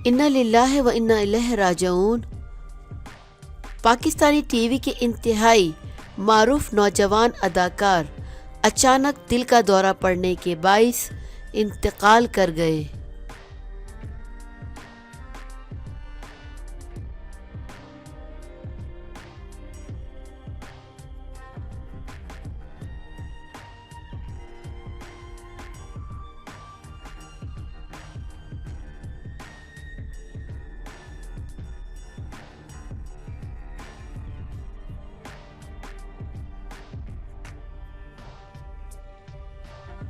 انا للہ و انا الیہ راجعون۔ پاکستانی ٹی وی کے انتہائی معروف نوجوان اداکار اچانک دل کا دورہ پڑنے کے باعث انتقال کر گئے۔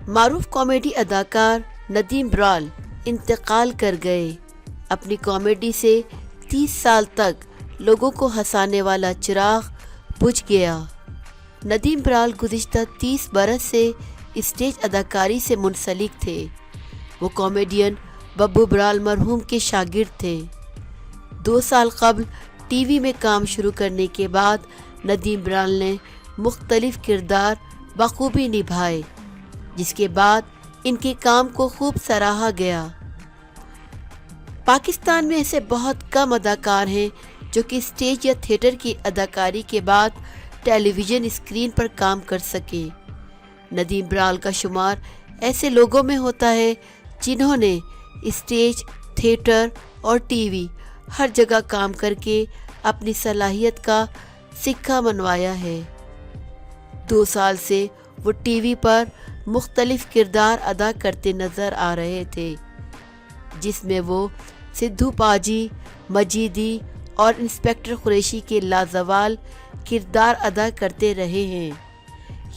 معروف کامیڈی اداکار ندیم برال انتقال کر گئے۔ اپنی کامیڈی سے 30 سال تک لوگوں کو ہنسانے والا چراغ بجھ گیا۔ ندیم برال گزشتہ 30 برس سے اسٹیج اداکاری سے منسلک تھے۔ وہ کامیڈین ببو برال مرحوم کے شاگرد تھے۔ 2 سال قبل ٹی وی میں کام شروع کرنے کے بعد ندیم برال نے مختلف کردار بخوبی نبھائے، جس کے بعد ان کے کام کو خوب سراہا گیا۔ پاکستان میں ایسے بہت کم اداکار ہیں جو کہ اسٹیج یا تھیٹر کی اداکاری کے بعد ٹیلی ویژن اسکرین پر کام کر سکیں۔ ندیم برال کا شمار ایسے لوگوں میں ہوتا ہے جنہوں نے اسٹیج، تھیٹر اور ٹی وی ہر جگہ کام کر کے اپنی صلاحیت کا سکہ منوایا ہے۔ 2 سال سے وہ ٹی وی پر مختلف کردار ادا کرتے نظر آ رہے تھے، جس میں وہ سدھو پاجی، مجیدی اور انسپکٹر قریشی کے لازوال کردار ادا کرتے رہے ہیں۔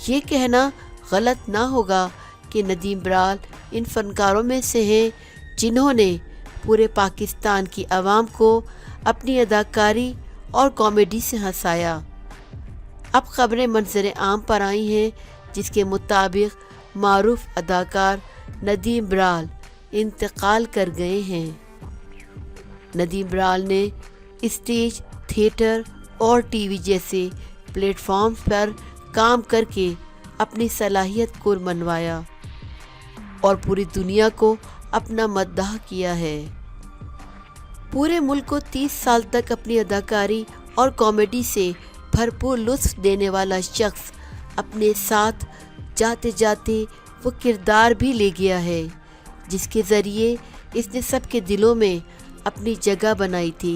یہ کہنا غلط نہ ہوگا کہ ندیم برال ان فنکاروں میں سے ہیں جنہوں نے پورے پاکستان کی عوام کو اپنی اداکاری اور کامیڈی سے ہنسایا۔ اب خبریں منظر عام پر آئی ہیں جس کے مطابق معروف اداکار ندیم برال انتقال کر گئے ہیں۔ ندیم برال نے اسٹیج، تھیٹر اور ٹی وی جیسے پلیٹ فارمز پر کام کر کے اپنی صلاحیت کو منوایا اور پوری دنیا کو اپنا مداح کیا ہے۔ پورے ملک کو 30 سال تک اپنی اداکاری اور کامیڈی سے بھرپور لطف دینے والا شخص اپنے ساتھ جاتے جاتے وہ کردار بھی لے گیا ہے جس کے ذریعے اس نے سب کے دلوں میں اپنی جگہ بنائی تھی۔